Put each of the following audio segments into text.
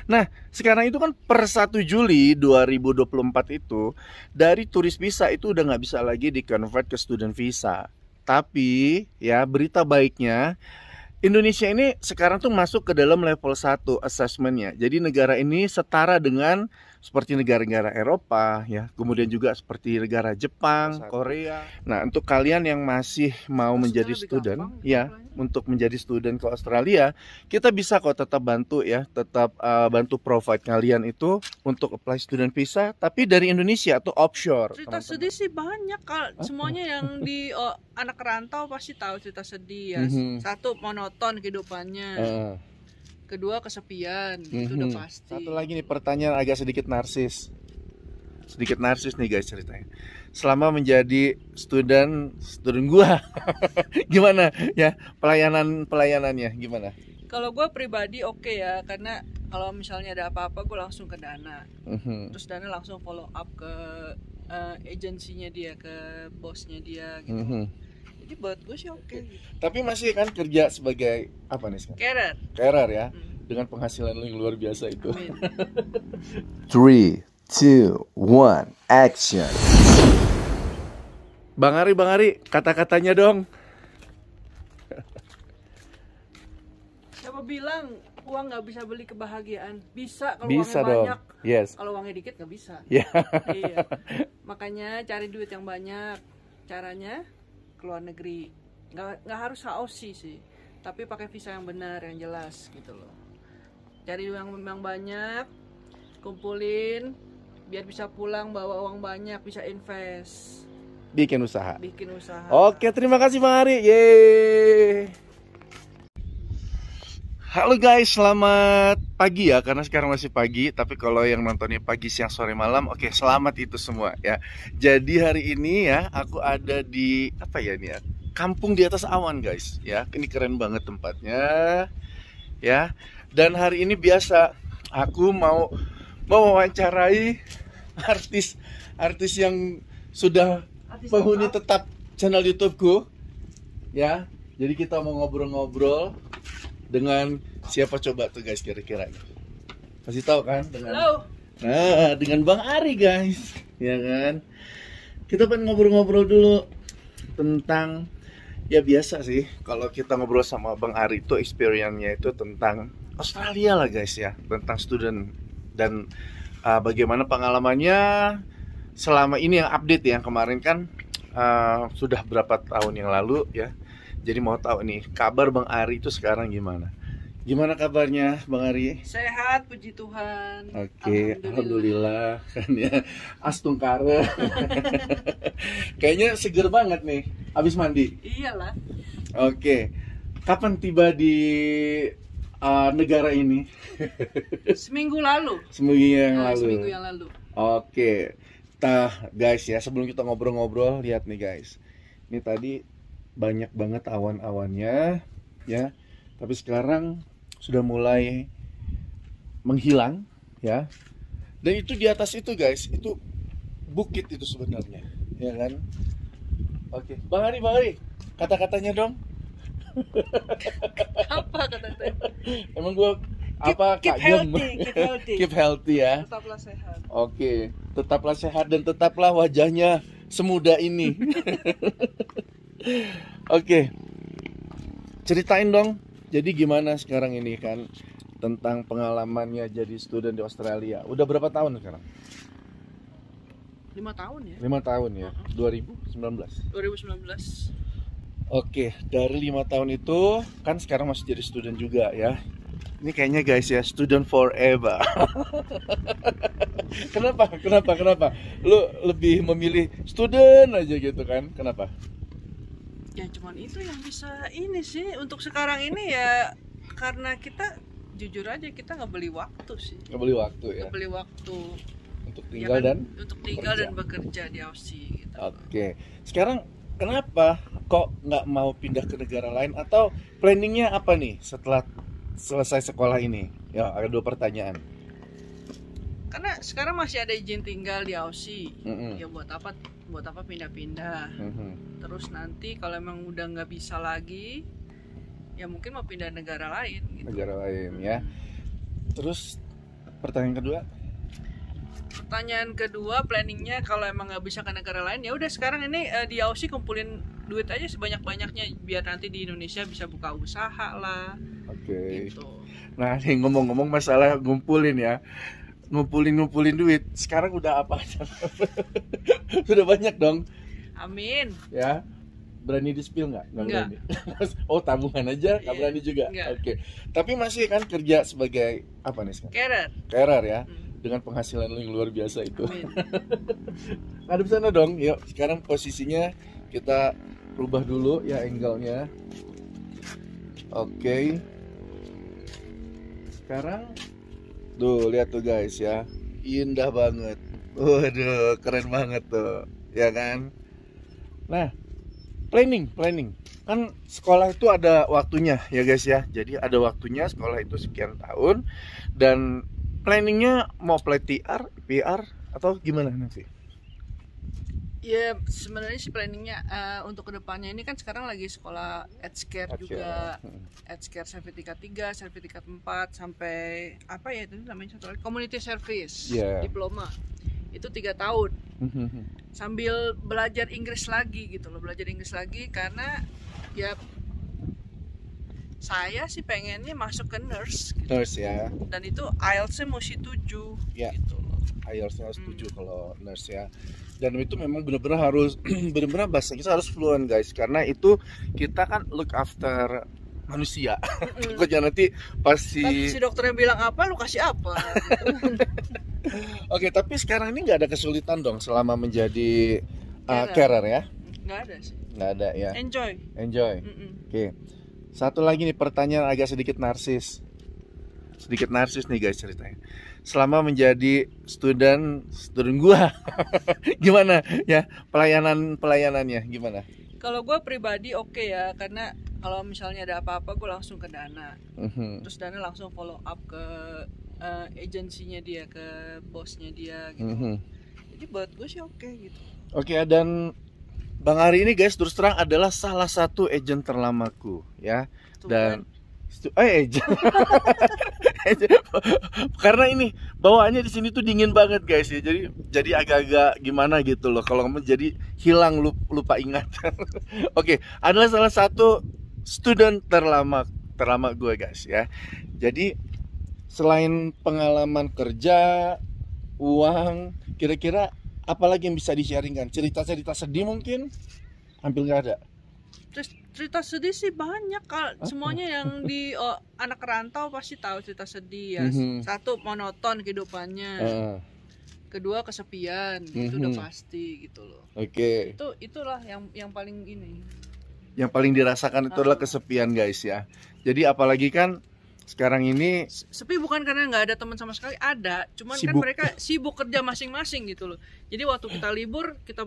Nah, sekarang itu kan per 1 Juli 2024 itu dari turis visa itu udah nggak bisa lagi di-convert ke student visa. Tapi ya berita baiknya Indonesia ini sekarang tuh masuk ke dalam level 1 assessment-nya. Jadi negara ini setara dengan seperti negara-negara Eropa ya, kemudian juga seperti negara Jepang, Korea. Nah, untuk kalian yang masih mau menjadi student ya, untuk menjadi student ke Australia, kita bisa kok tetap bantu ya, tetap bantu provide kalian itu untuk apply student visa tapi dari Indonesia atau offshore. Cerita sedih sih banyak semuanya yang di anak rantau pasti tahu cerita sedih ya. Satu, monoton kehidupannya. Kedua, kesepian. Itu udah pasti. Satu lagi nih pertanyaan agak sedikit narsis. Sedikit narsis nih guys ceritanya. Selama menjadi student gua gimana ya pelayanannya gimana? Kalau gue pribadi oke ya, karena kalau misalnya ada apa-apa gue langsung ke Dana. Terus Dana langsung follow up ke agensinya dia, ke bosnya dia gitu. Jadi buat gue sih oke gitu. Tapi masih kan kerja sebagai apa nih sekarang? Carer ya, dengan penghasilan yang luar biasa itu. 3, 2, 1, action. Bang Ari, kata-katanya dong. Siapa bilang uang nggak bisa beli kebahagiaan? Bisa kalau bisa uangnya dong. banyak. Yes. Kalau uangnya dikit nggak bisa. Yeah. Iya. Makanya cari duit yang banyak. Caranya ke luar negeri. Nggak harus HOC sih, tapi pakai visa yang benar, yang jelas gitu loh. Cari duit yang banyak, kumpulin, biar bisa pulang bawa uang banyak, bisa invest. Bikin usaha. Oke, terima kasih Bang Ari. Yeay. Halo guys, selamat pagi ya, karena sekarang masih pagi. Tapi kalau yang nontonnya pagi, siang, sore, malam, oke, selamat itu semua ya. Jadi hari ini ya, aku ada di apa ya ini ya, kampung di atas awan guys ya. Ini keren banget tempatnya ya. Dan hari ini biasa aku mau mewawancarai artis yang sudah penghuni tetap channel YouTubeku ya. Jadi kita mau ngobrol-ngobrol dengan siapa coba tuh guys kira-kira? Kasih tahu kan dengan Nah, dengan Bang Ari guys, ya kan? Kita pengen ngobrol-ngobrol dulu tentang ya biasa sih kalau kita ngobrol sama Bang Ari itu experience-nya itu tentang Australia lah guys ya, tentang student dan bagaimana pengalamannya selama ini yang update yang kemarin kan sudah berapa tahun yang lalu ya. Jadi mau tahu nih kabar Bang Ari itu sekarang gimana? Gimana kabarnya Bang Ari? Sehat, puji Tuhan. Oke, alhamdulillah kan ya. Astungkara. Kayaknya seger banget nih habis mandi. Iyalah. Oke. Kapan tiba di negara ini? Seminggu lalu. Seminggu yang lalu. Oke. Guys ya, sebelum kita ngobrol-ngobrol, lihat nih guys. Ini tadi banyak banget awan-awannya ya, tapi sekarang sudah mulai menghilang ya. Dan itu di atas itu guys, itu bukit itu sebenarnya ya kan. Oke, Bang Ari, kata-katanya dong. Apa kata-katanya? Emang gua apa keep healthy ya. Tetaplah sehat. Oke, tetaplah sehat dan tetaplah wajahnya semuda ini. Oke, ceritain dong. Jadi gimana sekarang ini kan tentang pengalamannya jadi student di Australia. Udah berapa tahun sekarang? 5 tahun ya. 5 tahun ya. 2019. Oke, dari 5 tahun itu kan sekarang masih jadi student juga ya. Ini kayaknya guys ya, student forever. Kenapa? Lu lebih memilih student aja gitu kan? Kenapa? Ya cuman itu yang bisa ini sih untuk sekarang ini ya, karena kita jujur aja kita nggak beli waktu sih. Nggak beli waktu ya. Nggak beli waktu untuk tinggal ya kan? Untuk tinggal dan bekerja di Aussie. Gitu. Oke. Sekarang kenapa kok nggak mau pindah ke negara lain atau planningnya apa nih setelah selesai sekolah ini? Ya ada 2 pertanyaan. Karena sekarang masih ada izin tinggal di Aussie. Ya buat apa pindah-pindah. Terus nanti kalau emang udah nggak bisa lagi, ya mungkin mau pindah negara lain gitu. Negara lain ya. Terus Pertanyaan kedua. Pertanyaan kedua, planningnya kalau emang nggak bisa ke negara lain, ya udah sekarang ini di Aussie kumpulin duit aja sebanyak-banyaknya biar nanti di Indonesia bisa buka usaha lah. Oke. Gitu. Nah, nih ngomong-ngomong masalah ngumpulin ya. Ngumpulin duit. Sekarang udah apa aja? Sudah banyak dong, Amin. ya. Berani di-spill nggak? Nggak Nggak. berani. Oh, tabungan aja, nggak Iya, berani juga. nggak. Oke. Tapi masih kan kerja sebagai apa nih sekarang? Carer. Carer ya. Hmm. Dengan penghasilan yang luar biasa itu. Amin. Ada di sana dong. Yuk, sekarang posisinya kita rubah dulu ya angle-nya. Oke. Sekarang tuh lihat tuh guys ya. Indah banget. Waduh, keren banget tuh. Ya kan? Nah, planning. Kan sekolah itu ada waktunya ya guys ya. Jadi ada waktunya sekolah itu sekian tahun dan planningnya mau play PR atau gimana nanti? Ya sebenarnya sih planningnya untuk kedepannya ini kan sekarang lagi sekolah Healthcare juga, Healthcare sertifikat 3, sertifikat 4 sampai apa ya itu namanya satu lagi community service, Yeah. diploma itu 3 tahun sambil belajar Inggris lagi gitu loh, belajar Inggris lagi karena ya saya sih pengennya masuk ke nurse gitu. Nurse ya. Dan itu IELTS-nya mesti 7 Ya. gitu loh. IELTS-nya 7 kalau nurse ya. Dan itu memang benar-benar harus benar-benar bahasa Inggris harus fluent guys, karena itu kita kan look after manusia. Takutnya nanti pasti. Si dokternya bilang apa, lu kasih apa. Oke, tapi sekarang ini nggak ada kesulitan dong selama menjadi Carer. carer ya? Nggak ada sih. Nggak ada ya. Enjoy. Oke. Satu lagi nih pertanyaan agak sedikit narsis. Sedikit narsis nih guys ceritanya. Selama menjadi student gua gimana ya pelayanannya gimana? Kalau gue pribadi oke ya, karena kalau misalnya ada apa-apa gue langsung ke Dana. Terus Dana langsung follow up ke agensinya dia, ke bosnya dia gitu. Jadi buat gue sih oke gitu. Oke, dan Bang Ari ini guys terus terang adalah salah satu agent terlamaku ya. Tuh, Dan agent. Karena ini bawaannya di sini tuh dingin banget guys ya. Jadi agak-agak gimana gitu loh. Kalau kamu jadi hilang lupa ingat. Oke, adalah salah satu student terlama gue guys ya. Jadi selain pengalaman kerja, uang, kira-kira apalagi yang bisa di-sharingkan? Cerita-cerita sedih mungkin? Hampir nggak ada. Cerita sedih sih banyak kalau semuanya yang di anak rantau pasti tahu cerita sedih ya. Satu, monoton kehidupannya. Kedua, kesepian. Itu udah pasti gitu loh. Oke. Itulah yang paling ini. Yang paling dirasakan itu adalah kesepian guys ya. Jadi apalagi kan sekarang ini sepi bukan karena nggak ada teman sama sekali, ada, cuman sibuk. kan mereka sibuk kerja masing-masing gitu loh. Jadi waktu kita libur, kita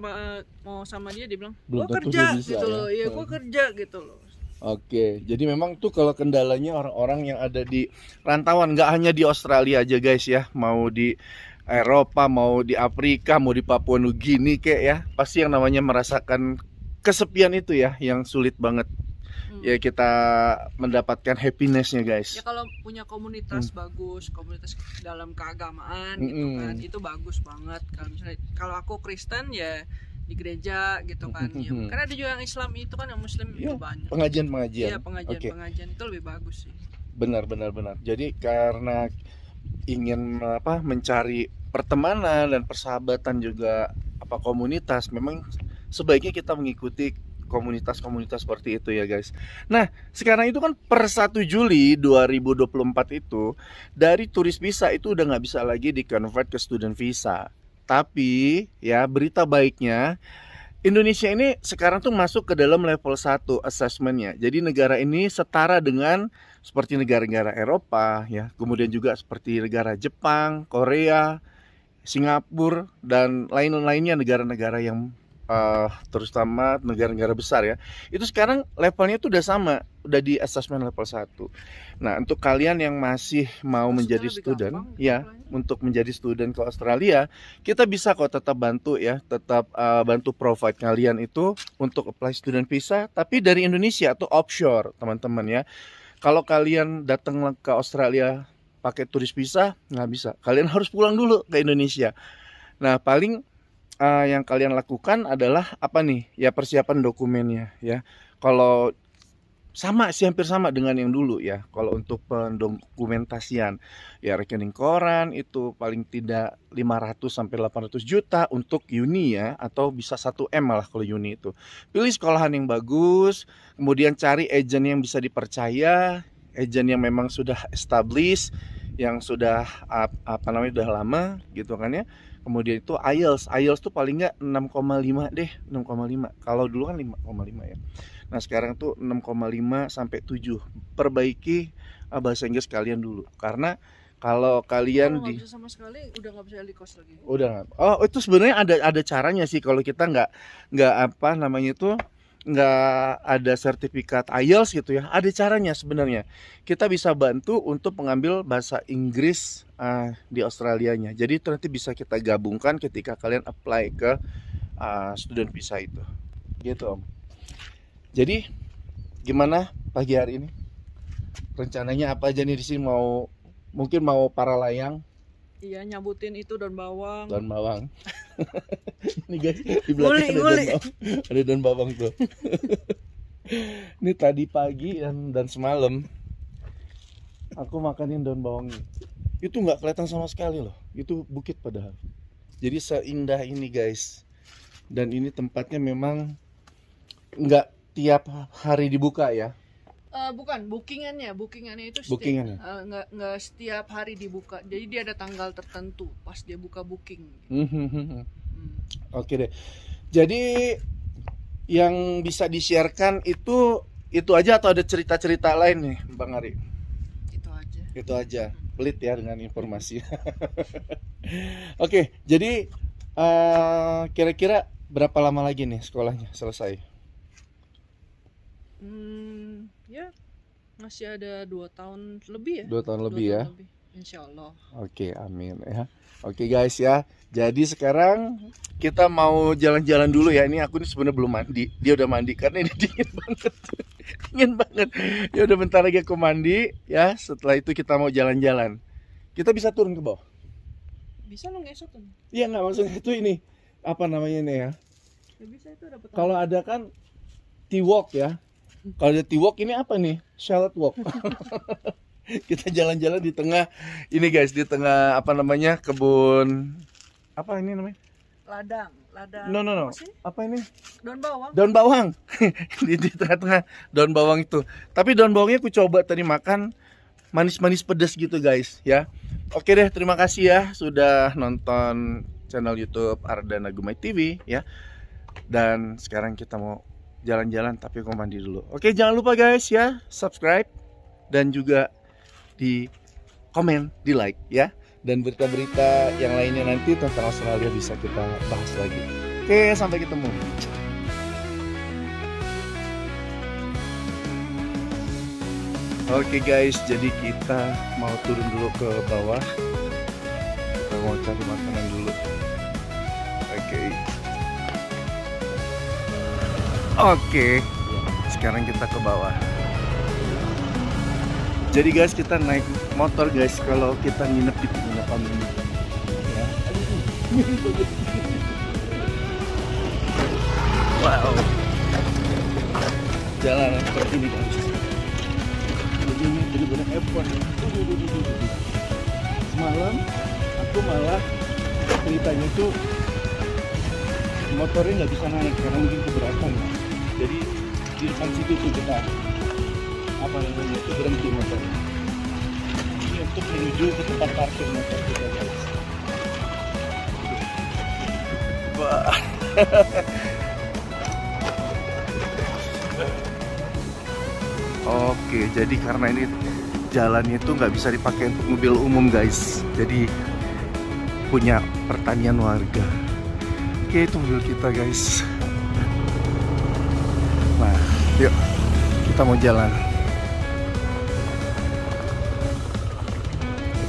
mau sama dia bilang Belum gua tentu kerja dia bisa, gitu ya. loh. Iya, gua kerja gitu loh. Oke, jadi memang tuh kalau kendalanya orang-orang yang ada di rantauan, nggak hanya di Australia aja guys ya, mau di Eropa, mau di Afrika, mau di Papua Nugini kayak ya, pasti yang namanya merasakan kesepian itu ya, yang sulit banget. Ya kita mendapatkan happinessnya guys. Ya kalau punya komunitas bagus, komunitas dalam keagamaan gitu kan, itu bagus banget. Kalau misalnya kalau aku Kristen ya di gereja gitu kan, ya. Karena ada juga yang Islam itu kan, yang Muslim itu banyak. Pengajian. Iya, pengajian itu lebih bagus sih. Benar. Jadi karena ingin mencari pertemanan dan persahabatan juga komunitas, memang sebaiknya kita mengikuti komunitas-komunitas seperti itu ya guys. Nah sekarang itu kan per 1 Juli 2024 itu dari turis visa itu udah nggak bisa lagi di convert ke student visa. Tapi ya berita baiknya Indonesia ini sekarang tuh masuk ke dalam level 1 assessmentnya. Jadi negara ini setara dengan seperti negara-negara Eropa ya, kemudian juga seperti negara Jepang, Korea, Singapura dan lain-lainnya negara-negara yang terutama negara-negara besar ya. Itu sekarang levelnya tuh udah sama, udah di assessment level 1. Nah, untuk kalian yang masih mau menjadi student ya, untuk menjadi student ke Australia, kita bisa kok tetap bantu ya, tetap bantu provide kalian itu untuk apply student visa tapi dari Indonesia atau offshore, teman-teman ya. Kalau kalian datang ke Australia pakai turis visa nggak bisa. Kalian harus pulang dulu ke Indonesia. Nah, paling yang kalian lakukan adalah apa nih? Ya persiapan dokumennya ya. Kalau sama sih, hampir sama dengan yang dulu ya. Kalau untuk pendokumentasian ya, rekening koran itu paling tidak 500 sampai 800 juta untuk uni ya, atau bisa 1 M malah kalau uni itu. Pilih sekolahan yang bagus, kemudian cari agen yang bisa dipercaya, agen yang memang sudah established, yang sudah udah lama gitu kan ya. Kemudian itu IELTS tuh paling nggak 6,5 deh, 6,5. Kalau dulu kan 5,5 ya. Nah, sekarang tuh 6,5 sampai 7. Perbaiki bahasa Inggris kalian dulu. Karena kalau kalian nggak bisa sama sekali, udah nggak bisa LIKOS lagi. Udah nggak. Oh, itu sebenarnya ada caranya sih. Kalau kita nggak apa namanya itu, nggak ada sertifikat IELTS gitu ya, ada caranya sebenarnya. Kita bisa bantu untuk mengambil bahasa Inggris di Australianya. Jadi itu nanti bisa kita gabungkan ketika kalian apply ke student visa itu, gitu Om. Jadi gimana pagi hari ini? Rencananya apa aja nih di sini? Mungkin mau para layang? Iya, nyabutin itu daun bawang. Daun bawang. Ini guys, di belakang ada daun bawang tuh. Ini tadi pagi dan semalam aku makanin daun bawang ini. Itu nggak kelihatan sama sekali loh. Itu bukit padahal. Jadi seindah ini guys. Dan ini tempatnya memang nggak tiap hari dibuka ya. Bukan, bookingannya itu Bookingannya. nggak setiap hari dibuka. Jadi dia ada tanggal tertentu pas dia buka booking. Oke deh. Jadi yang bisa di-sharekan itu aja atau ada cerita-cerita lain nih, Bang Ari? Itu aja. Pelit ya dengan informasi. Oke, jadi kira-kira berapa lama lagi nih sekolahnya selesai? Ya masih ada 2 tahun lebih ya. 2 tahun lebih ya. Insya Allah. Oke, amin ya. Oke guys ya. Jadi sekarang kita mau jalan-jalan dulu ya. Ini aku ini sebenarnya belum mandi. Dia udah mandi karena ini dingin banget. Dingin banget. Ya udah bentar lagi aku mandi ya. Setelah itu kita mau jalan-jalan. Kita bisa turun ke bawah. Bisa lo ngesot kan? Iya nggak, maksudnya itu ini apa namanya ini ya? Ya bisa, itu ada petang. Kalau ada kan T-walk ya. Kalau ada T-walk ini apa nih? Shallot walk. Kita jalan-jalan di tengah ini guys, di tengah apa namanya, kebun apa ini namanya? Ladang. No. Apa ini? Daun bawang. Daun bawang. di tengah-tengah daun bawang itu. Tapi daun bawangnya aku coba tadi makan, manis-manis pedas gitu guys ya. Oke deh, terima kasih ya sudah nonton channel YouTube Ardana Gumai TV ya. Dan sekarang kita mau jalan-jalan, tapi aku mandi dulu. Oke, jangan lupa guys ya, subscribe dan juga di komen, di like ya. Dan berita-berita yang lainnya nanti tentang Australia bisa kita bahas lagi. Oke, sampai ketemu. Oke guys, jadi kita mau turun dulu ke bawah. Kita mau cari makanan dulu. Oke, sekarang kita ke bawah. Jadi guys, kita naik motor guys kalau kita nginep di penginapan ini ya. Wow, jalanan seperti ini guys. Jadi ini benar-benar F1. Semalam aku malah ceritanya tuh motornya nggak bisa naik karena mungkin keberatan. Jadi di depan situ tuh kita apa namanya itu berhenti motor. Ini untuk menuju ke tempat parkir motor kita guys. Wah. Oke, jadi karena ini jalannya itu nggak bisa dipakai untuk mobil umum guys. Jadi punya pertanian warga. Oke, itu mobil kita guys. Nah, yuk kita mau jalan.